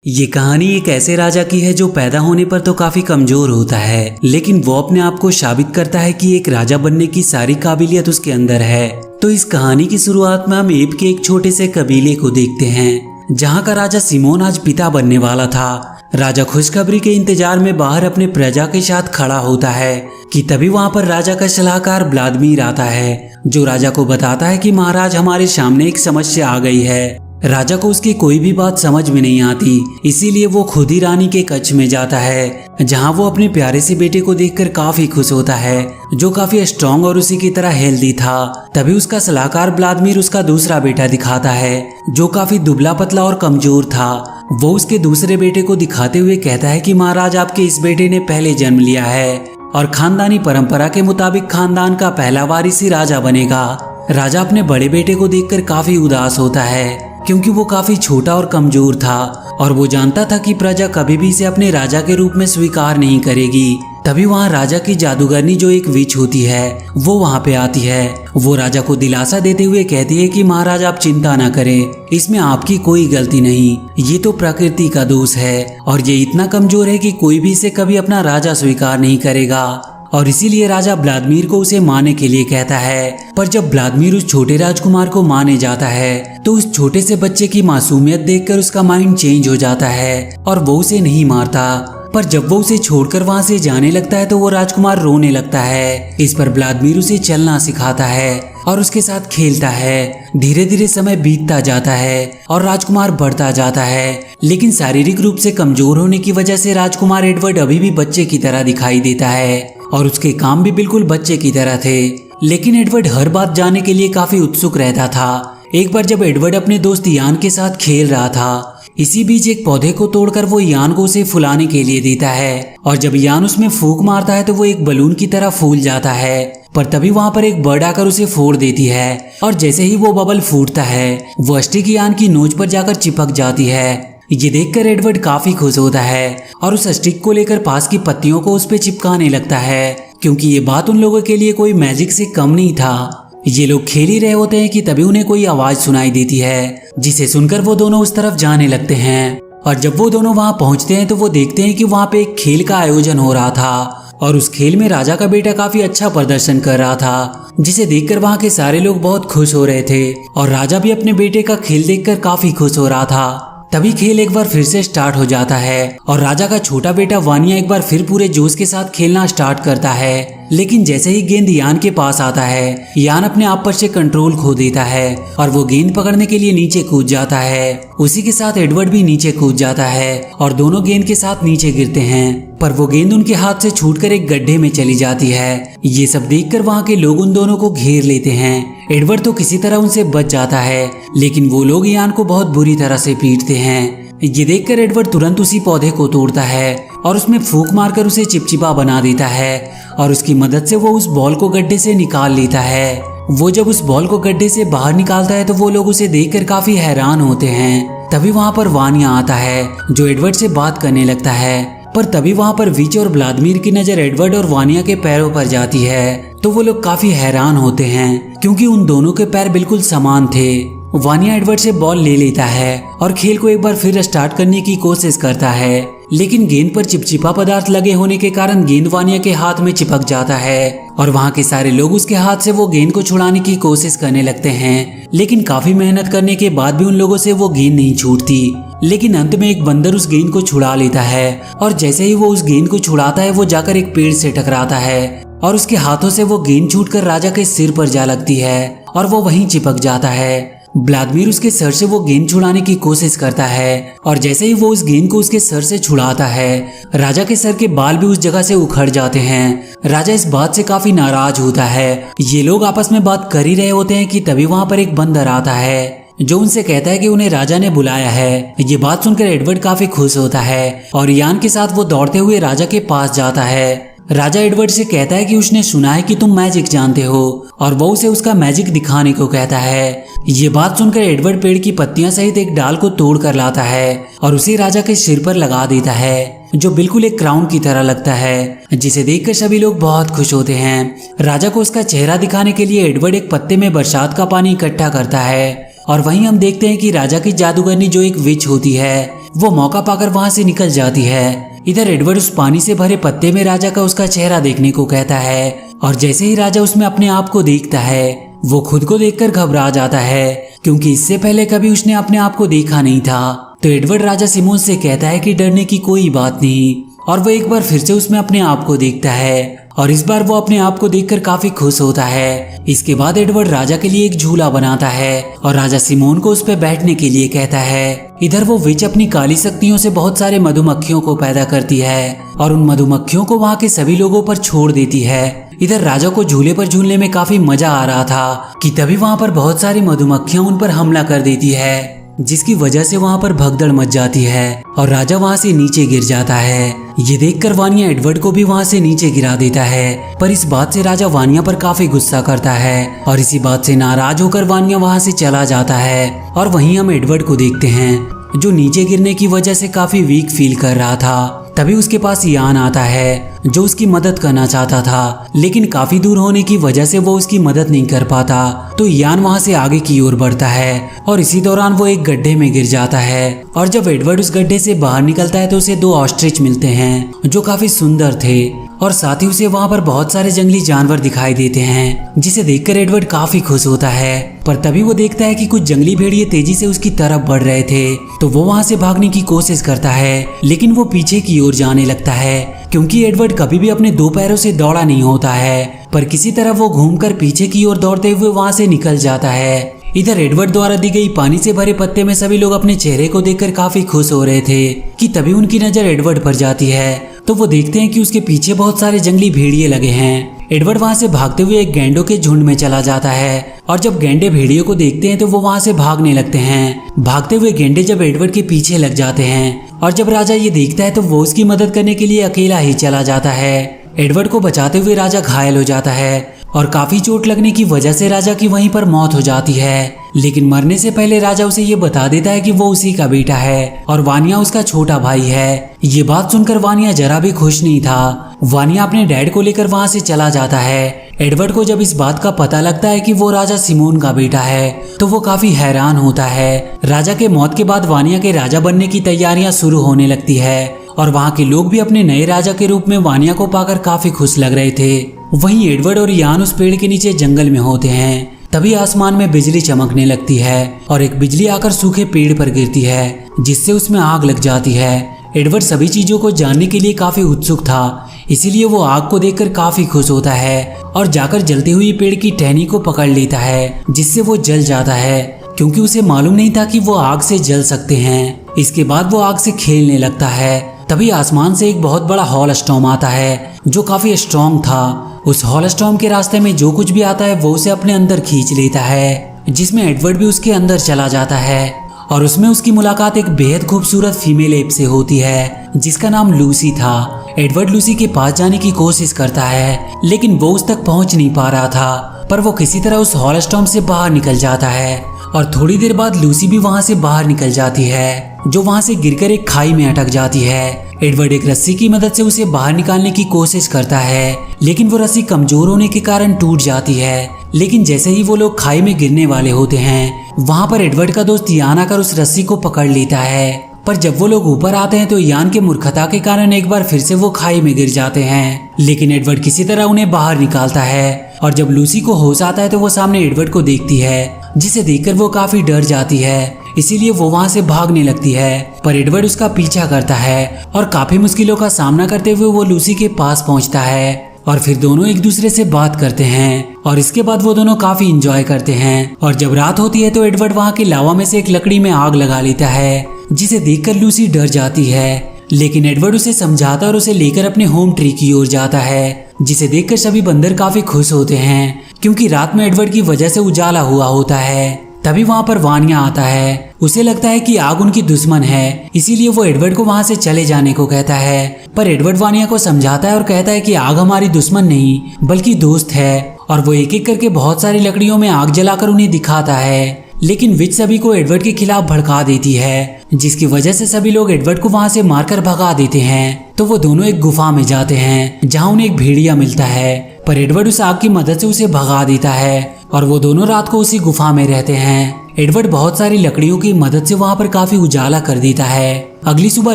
ये कहानी एक ऐसे राजा की है जो पैदा होने पर तो काफी कमजोर होता है, लेकिन वो अपने आप को साबित करता है कि एक राजा बनने की सारी काबिलियत उसके अंदर है। तो इस कहानी की शुरुआत में हम एब के एक छोटे से कबीले को देखते हैं, जहाँ का राजा सिमोन आज पिता बनने वाला था। राजा खुशखबरी के इंतजार में बाहर अपने प्रजा के साथ खड़ा होता है कि तभी वहाँ पर राजा का सलाहकार व्लादिमीर आता है, जो राजा को बताता है कि महाराज, हमारे सामने एक समस्या आ गई है। राजा को उसकी कोई भी बात समझ में नहीं आती, इसीलिए वो खुद ही रानी के कक्ष में जाता है, जहां वो अपने प्यारे से बेटे को देखकर काफी खुश होता है, जो काफी स्ट्रांग और उसी की तरह हेल्दी था। तभी उसका सलाहकार व्लादिमीर उसका दूसरा बेटा दिखाता है, जो काफी दुबला पतला और कमजोर था। वो उसके दूसरे बेटे को दिखाते हुए कहता है कि महाराज, आपके इस बेटे ने पहले जन्म लिया है और खानदानी परंपरा के मुताबिक खानदान का पहला वारिस ही राजा बनेगा। राजा अपने बड़े बेटे को देखकर काफी उदास होता है, क्योंकि वो काफी छोटा और कमजोर था और वो जानता था कि प्रजा कभी भी इसे अपने राजा के रूप में स्वीकार नहीं करेगी। तभी वहाँ राजा की जादूगरनी, जो एक विच होती है, वो वहाँ पे आती है। वो राजा को दिलासा देते हुए कहती है कि महाराज, आप चिंता ना करें, इसमें आपकी कोई गलती नहीं, ये तो प्रकृति का दोष है और ये इतना कमजोर है कि कोई भी इसे कभी अपना राजा स्वीकार नहीं करेगा। और इसीलिए राजा व्लादिमीर को उसे मारने के लिए कहता है। पर जब व्लादिमीर उस छोटे राजकुमार को मारने जाता है, तो उस छोटे से बच्चे की मासूमियत देखकर उसका माइंड चेंज हो जाता है और वो उसे नहीं मारता। पर जब वो उसे छोड़कर वहां से जाने लगता है तो वो राजकुमार रोने लगता है। इस पर व्लादिमीर उसे चलना सिखाता है और उसके साथ खेलता है। धीरे धीरे समय बीतता जाता है और राजकुमार बढ़ता जाता है, लेकिन शारीरिक रूप से कमजोर होने की वजह से राजकुमार एडवर्ड अभी भी बच्चे की तरह दिखाई देता है और उसके काम भी बिल्कुल बच्चे की तरह थे। लेकिन एडवर्ड हर बात जानने के लिए काफी उत्सुक रहता था। एक बार जब एडवर्ड अपने दोस्त यान के साथ खेल रहा था, इसी बीच एक पौधे को तोड़कर वो यान को उसे फुलाने के लिए देता है और जब यान उसमें फूंक मारता है तो वो एक बलून की तरह फूल जाता है। पर तभी वहाँ पर एक बर्ड आकर उसे फोड़ देती है और जैसे ही वो बबल फूटता है, वो स्टिक यान की नोच पर जाकर चिपक जाती है। ये देखकर एडवर्ड काफी खुश होता है और उस स्टिक को लेकर पास की पत्तियों को उस पे चिपकाने लगता है, क्योंकि ये बात उन लोगों के लिए कोई मैजिक से कम नहीं था। ये लोग खेल ही रहे होते हैं कि तभी उन्हें कोई आवाज सुनाई देती है, जिसे सुनकर वो दोनों उस तरफ जाने लगते हैं। और जब वो दोनों वहां पहुंचते हैं तो वो देखते हैं कि वहां पे एक खेल का आयोजन हो रहा था और उस खेल में राजा का बेटा काफी अच्छा प्रदर्शन कर रहा था, जिसे देखकर वहां के सारे लोग बहुत खुश हो रहे थे और राजा भी अपने बेटे का खेल देखकर काफी खुश हो रहा था। तभी खेल एक बार फिर से स्टार्ट हो जाता है और राजा का छोटा बेटा वानिया एक बार फिर पूरे जोश के साथ खेलना स्टार्ट करता है। लेकिन जैसे ही गेंद यान के पास आता है, यान अपने आप पर से कंट्रोल खो देता है और वो गेंद पकड़ने के लिए नीचे कूद जाता है। उसी के साथ एडवर्ड भी नीचे कूद जाता है और दोनों गेंद के साथ नीचे गिरते हैं, पर वो गेंद उनके हाथ से छूटकर एक गड्ढे में चली जाती है। ये सब देखकर वहाँ के लोग उन दोनों को घेर लेते हैं। एडवर्ड तो किसी तरह उनसे बच जाता है, लेकिन वो लोग यान को बहुत बुरी तरह से पीटते हैं। ये देखकर एडवर्ड तुरंत उसी पौधे को तोड़ता है और उसमें फूंक मारकर उसे चिपचिपा बना देता है और उसकी मदद से वो उस बॉल को गड्ढे से निकाल लेता है। वो जब उस बॉल को गड्ढे से बाहर निकालता है तो वो लोग उसे देखकर काफी हैरान होते हैं। तभी वहाँ पर वानिया आता है, जो एडवर्ड से बात करने लगता है। पर तभी वहाँ पर विच और व्लादिमीर की नजर एडवर्ड और वानिया के पैरों पर जाती है, तो वो लोग काफी हैरान होते हैं, क्योंकि उन दोनों के पैर बिल्कुल समान थे। वानिया एडवर्ड से बॉल ले लेता है और खेल को एक बार फिर स्टार्ट करने की कोशिश करता है, लेकिन गेंद पर चिपचिपा पदार्थ लगे होने के कारण गेंद वानिया के हाथ में चिपक जाता है और वहाँ के सारे लोग उसके हाथ से वो गेंद को छुड़ाने की कोशिश करने लगते हैं। लेकिन काफी मेहनत करने के बाद भी उन लोगों से वो गेंद नहीं छूटती। लेकिन अंत में एक बंदर उस गेंद को छुड़ा लेता है और जैसे ही वो उस गेंद को छुड़ाता है, वो जाकर एक पेड़ से टकराता है और उसके हाथों से वो गेंद छूटकर राजा के सिर पर जा लगती है और वो वहीं चिपक जाता है। व्लादिमीर उसके सर से वो गेंद छुड़ाने की कोशिश करता है और जैसे ही वो उस गेंद को उसके सर से छुड़ाता है, राजा के सर के बाल भी उस जगह से उखड़ जाते हैं। राजा इस बात से काफी नाराज होता है। ये लोग आपस में बात कर ही रहे होते हैं कि तभी वहाँ पर एक बंदर आता है, जो उनसे कहता है कि उन्हें राजा ने बुलाया है। ये बात सुनकर एडवर्ड काफी खुश होता है और यान के साथ वो दौड़ते हुए राजा के पास जाता है। राजा एडवर्ड से कहता है कि उसने सुना है कि तुम मैजिक जानते हो और वो उसे उसका मैजिक दिखाने को कहता है। ये बात सुनकर एडवर्ड पेड़ की पत्तियां सहित एक डाल को तोड़ कर लाता है और उसे राजा के सिर पर लगा देता है, जो बिल्कुल एक क्राउन की तरह लगता है, जिसे देखकर सभी लोग बहुत खुश होते हैं। राजा को उसका चेहरा दिखाने के लिए एडवर्ड एक पत्ते में बरसात का पानी इकट्ठा करता है और वहीं हम देखते हैं कि राजा की जादूगरनी, जो एक विच होती है, वो मौका पाकर वहाँ से निकल जाती है। इधर एडवर्ड उस पानी से भरे पत्ते में राजा का उसका चेहरा देखने को कहता है और जैसे ही राजा उसमें अपने आप को देखता है वो खुद को देखकर घबरा जाता है, क्योंकि इससे पहले कभी उसने अपने आप को देखा नहीं था। तो एडवर्ड राजा सिमोन से कहता है कि डरने की कोई बात नहीं, और वो एक बार फिर से उसमें अपने आप को देखता है और इस बार वो अपने आप को देखकर काफी खुश होता है। इसके बाद एडवर्ड राजा के लिए एक झूला बनाता है और राजा सिमोन को उस पर बैठने के लिए कहता है। इधर वो विच अपनी काली शक्तियों से बहुत सारे मधुमक्खियों को पैदा करती है और उन मधुमक्खियों को वहाँ के सभी लोगों पर छोड़ देती है। इधर राजा को झूले पर झूलने में काफी मजा आ रहा था कि तभी वहाँ पर बहुत सारी मधुमक्खियां उन पर हमला कर देती है, जिसकी वजह से वहाँ पर भगदड़ मच जाती है और राजा वहाँ से नीचे गिर जाता है। ये देखकर वानिया एडवर्ड को भी वहाँ से नीचे गिरा देता है, पर इस बात से राजा वानिया पर काफी गुस्सा करता है और इसी बात से नाराज होकर वानिया वहाँ से चला जाता है। और वहीं हम एडवर्ड को देखते हैं जो नीचे गिरने की वजह से काफी वीक फील कर रहा था। तभी उसके पास यान आता है जो उसकी मदद करना चाहता था, लेकिन काफी दूर होने की वजह से वो उसकी मदद नहीं कर पाता। तो यान वहां से आगे की ओर बढ़ता है और इसी दौरान वो एक गड्ढे में गिर जाता है। और जब एडवर्ड उस गड्ढे से बाहर निकलता है तो उसे 2 ऑस्ट्रिच मिलते हैं जो काफी सुंदर थे और साथ ही उसे वहाँ पर बहुत सारे जंगली जानवर दिखाई देते हैं, जिसे देखकर एडवर्ड काफी खुश होता है। पर तभी वो देखता है कि कुछ जंगली भेड़िए तेजी से उसकी तरफ बढ़ रहे थे, तो वो वहाँ से भागने की कोशिश करता है, लेकिन वो पीछे की ओर जाने लगता है, क्योंकि एडवर्ड कभी भी अपने 2 पैरों से दौड़ा नहीं होता है। पर किसी तरह वो घूमकर पीछे की ओर दौड़ते हुए वहाँ से निकल जाता है। इधर एडवर्ड द्वारा दी गई पानी से भरे पत्ते में सभी लोग अपने चेहरे को देखकर काफी खुश हो रहे थे कि तभी उनकी नजर एडवर्ड पर जाती है। तो वो देखते हैं कि उसके पीछे बहुत सारे जंगली भेड़िए लगे हैं। एडवर्ड वहां से भागते हुए एक गैंडों के झुंड में चला जाता है और जब गैंडे भेड़ियों को देखते हैं तो वो वहां से भागने लगते हैं। भागते हुए गैंडे जब एडवर्ड के पीछे लग जाते हैं और जब राजा ये देखता है तो वो उसकी मदद करने के लिए अकेला ही चला जाता है। एडवर्ड को बचाते हुए राजा घायल हो जाता है और काफी चोट लगने की वजह से राजा की वहीं पर मौत हो जाती है। लेकिन मरने से पहले राजा उसे ये बता देता है कि वो उसी का बेटा है और वानिया उसका छोटा भाई है। ये बात सुनकर वानिया जरा भी खुश नहीं था। वानिया अपने डैड को लेकर वहां से चला जाता है। एडवर्ड को जब इस बात का पता लगता है कि वो राजा सिमोन का बेटा है तो वो काफी हैरान होता है। राजा के मौत के बाद वानिया के राजा बनने की तैयारियां शुरू होने लगती है और वहाँ के लोग भी अपने नए राजा के रूप में वानिया को पाकर काफी खुश लग रहे थे। वहीं एडवर्ड और यान उस पेड़ के नीचे जंगल में होते हैं। तभी आसमान में बिजली चमकने लगती है और एक बिजली आकर सूखे पेड़ पर गिरती है, जिससे उसमें आग लग जाती है। एडवर्ड सभी चीजों को जानने के लिए काफी उत्सुक था, इसीलिए वो आग को देखकर काफी खुश होता है और जाकर जलती हुई पेड़ की टहनी को पकड़ लेता है, जिससे वो जल जाता है, क्योंकि उसे मालूम नहीं था कि वो आग से जल सकते हैं। इसके बाद वो आग से खेलने लगता है। तभी आसमान से एक बहुत बड़ा हॉल स्टॉर्म आता है जो काफी स्ट्रॉन्ग था। उस हॉल स्टॉर्म के रास्ते में जो कुछ भी आता है वो उसे अपने अंदर खींच लेता है, जिसमें एडवर्ड भी उसके अंदर चला जाता है और उसमें उसकी मुलाकात एक बेहद खूबसूरत फीमेल एप से होती है जिसका नाम लूसी था। एडवर्ड लूसी के पास जाने की कोशिश करता है, लेकिन वो उस तक पहुंच नहीं पा रहा था, पर वो किसी तरह उस हॉल स्टॉर्म से बाहर निकल जाता है और थोड़ी देर बाद लूसी भी वहां से बाहर निकल जाती है, जो वहां से गिरकर एक खाई में अटक जाती है। एडवर्ड एक रस्सी की मदद से उसे बाहर निकालने की कोशिश करता है, लेकिन वो रस्सी कमजोर होने के कारण टूट जाती है। लेकिन जैसे ही वो लोग खाई में गिरने वाले होते हैं, वहां पर एडवर्ड का दोस्त यान आकर उस रस्सी को पकड़ लेता है। पर जब वो लोग ऊपर आते हैं तो यान के मूर्खता के कारण एक बार फिर से वो खाई में गिर जाते हैं, लेकिन एडवर्ड किसी तरह उन्हें बाहर निकालता है। और जब लूसी को होश आता है तो वो सामने एडवर्ड को देखती है, जिसे देखकर वो काफी डर जाती है, इसीलिए वो वहां से भागने लगती है। पर एडवर्ड उसका पीछा करता है और काफी मुश्किलों का सामना करते हुए वो लूसी के पास पहुंचता है और फिर दोनों एक दूसरे से बात करते हैं और इसके बाद वो दोनों काफी इंजॉय करते हैं। और जब रात होती है तो एडवर्ड वहां के लावा में से एक लकड़ी में आग लगा लेता है, जिसे देखकर लूसी डर जाती है। लेकिन एडवर्ड उसे समझाता और उसे लेकर अपने होम ट्री की ओर जाता है, जिसे देखकर सभी बंदर काफी खुश होते हैं, क्योंकि रात में एडवर्ड की वजह से उजाला हुआ होता है। तभी वहां पर वानिया आता है। उसे लगता है कि आग उनकी दुश्मन है, इसीलिए वो एडवर्ड को वहां से चले जाने को कहता है। पर एडवर्ड वानिया को समझाता है और कहता है कि आग हमारी दुश्मन नहीं बल्कि दोस्त है, और वो एक एक करके बहुत सारी लकड़ियों में आग जलाकर उन्हें दिखाता है। लेकिन विच सभी को एडवर्ड के खिलाफ भड़का देती है, जिसकी वजह से सभी लोग एडवर्ड को वहां से मारकर भगा देते हैं। तो वो दोनों एक गुफा में जाते हैं जहां उन्हें एक भेड़िया मिलता है, पर एडवर्ड उस आग की मदद से उसे भगा देता है और वो दोनों रात को उसी गुफा में रहते हैं। एडवर्ड बहुत सारी लकड़ियों की मदद से वहां पर काफी उजाला कर देता है अगली सुबह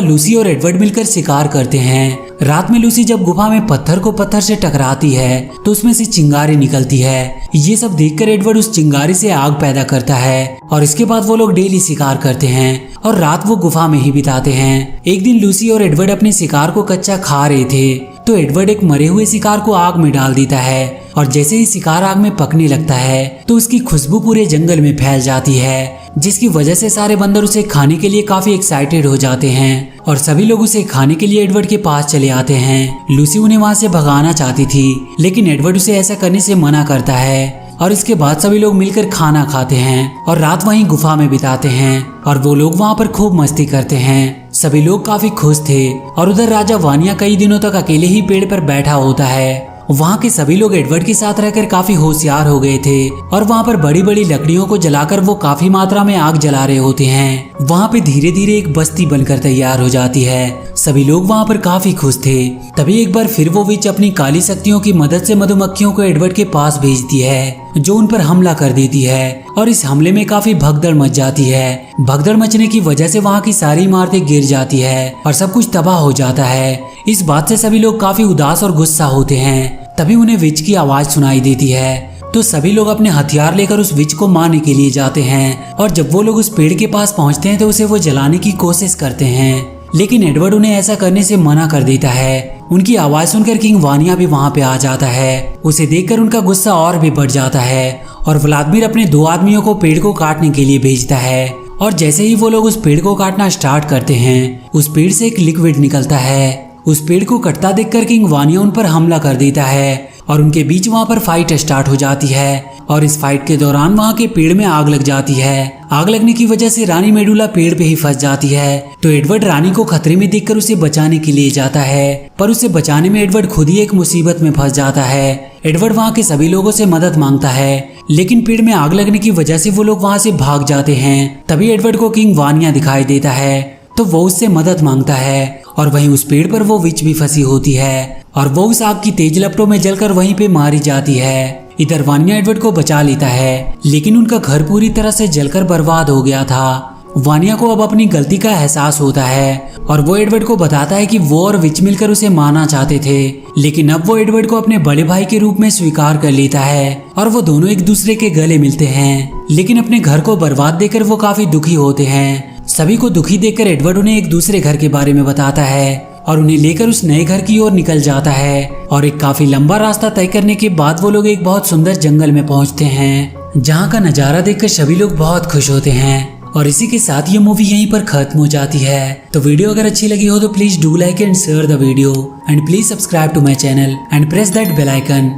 लूसी और एडवर्ड मिलकर शिकार करते हैं। रात में लूसी जब गुफा में पत्थर को पत्थर से टकराती है तो उसमें से चिंगारी निकलती है। ये सब देखकर एडवर्ड उस चिंगारी से आग पैदा करता है और इसके बाद वो लोग डेली शिकार करते हैं और रात वो गुफा में ही बिताते हैं। एक दिन लूसी और एडवर्ड अपने शिकार को कच्चा खा रहे थे तो एडवर्ड एक मरे हुए शिकार को आग में डाल देता है और जैसे ही शिकार आग में पकने लगता है तो उसकी खुशबू पूरे जंगल में फैल जाती है, जिसकी वजह से सारे बंदर उसे खाने के लिए काफी एक्साइटेड हो जाते हैं और सभी लोग उसे खाने के लिए एडवर्ड के पास चले आते हैं। लूसी उन्हें वहां से भगाना चाहती थी लेकिन एडवर्ड उसे ऐसा करने से मना करता है और इसके बाद सभी लोग मिलकर खाना खाते हैं और रात वहीं गुफा में बिताते हैं और वो लोग वहां पर खूब मस्ती करते हैं। सभी लोग काफी खुश थे और उधर राजा वानिया कई दिनों तक अकेले ही पेड़ पर बैठा होता है। वहाँ के सभी लोग एडवर्ड के साथ रहकर काफी होशियार हो गए थे और वहाँ पर बड़ी बड़ी लकड़ियों को जलाकर वो काफी मात्रा में आग जला रहे होते हैं। वहाँ पे धीरे धीरे एक बस्ती बनकर तैयार हो जाती है। सभी लोग वहाँ पर काफी खुश थे। तभी एक बार फिर वो विच अपनी काली शक्तियों की मदद से मधुमक्खियों को एडवर्ड के पास भेजती है जो उन पर हमला कर देती है और इस हमले में काफी भगदड़ मच जाती है। भगदड़ मचने की वजह से वहाँ की सारी इमारतें गिर जाती है और सब कुछ तबाह हो जाता है। इस बात से सभी लोग काफी उदास और गुस्सा होते हैं। तभी उन्हें विच की आवाज सुनाई देती है तो सभी लोग अपने हथियार लेकर उस विच को मारने के लिए जाते हैं और जब वो लोग उस पेड़ के पास पहुंचते हैं तो उसे वो जलाने की कोशिश करते हैं लेकिन एडवर्ड उन्हें ऐसा करने से मना कर देता है। उनकी आवाज सुनकर किंग वानिया भी वहां पे आ जाता है। उसे देखकर उनका गुस्सा और भी बढ़ जाता है और व्लादिमीर अपने 2 आदमियों को पेड़ को काटने के लिए भेजता है और जैसे ही वो लोग उस पेड़ को काटना स्टार्ट करते हैं उस पेड़ से एक लिक्विड निकलता है। उस पेड़ को कटता देखकर किंग वानिया उन पर हमला कर देता है और उनके बीच वहां पर फाइट स्टार्ट हो जाती है और इस फाइट के दौरान वहां के पेड़ में आग लग जाती है। आग लगने की वजह से रानी मेडुला पेड़ पे ही फंस जाती है तो एडवर्ड रानी को खतरे में देखकर उसे बचाने के लिए जाता है पर उसे बचाने में एडवर्ड खुद ही एक मुसीबत में फंस जाता है। एडवर्ड वहां के सभी लोगों से मदद मांगता है लेकिन पेड़ में आग लगने की वजह से वो लोग वहां से भाग जाते हैं। तभी एडवर्ड को किंग वानिया दिखाई देता है तो वो उससे मदद मांगता है और वहीं उस पेड़ पर वो विच भी फंसी होती है और वो उस आग की तेज लपटों में जलकर वहीं पे मारी जाती है। इधर वानिया एडवर्ड को बचा लेता है लेकिन उनका घर पूरी तरह से जलकर बर्बाद हो गया था। वानिया को अब अपनी गलती का एहसास होता है और वो एडवर्ड को बताता है कि वो और विच मिलकर उसे मारना चाहते थे लेकिन अब वो एडवर्ड को अपने बड़े भाई के रूप में स्वीकार कर लेता है और वो दोनों एक दूसरे के गले मिलते हैं। लेकिन अपने घर को बर्बाद देकर वो काफी दुखी होते हैं। सभी को दुखी देखकर एडवर्ड उन्हें एक दूसरे घर के बारे में बताता है और उन्हें लेकर उस नए घर की ओर निकल जाता है और एक काफी लंबा रास्ता तय करने के बाद वो लोग एक बहुत सुंदर जंगल में पहुंचते हैं जहां का नजारा देखकर सभी लोग बहुत खुश होते हैं। और इसी के साथ ये मूवी यहीं पर खत्म हो जाती है। तो वीडियो अगर अच्छी लगी हो तो please do like and share the video and please subscribe to my channel and press that bell icon.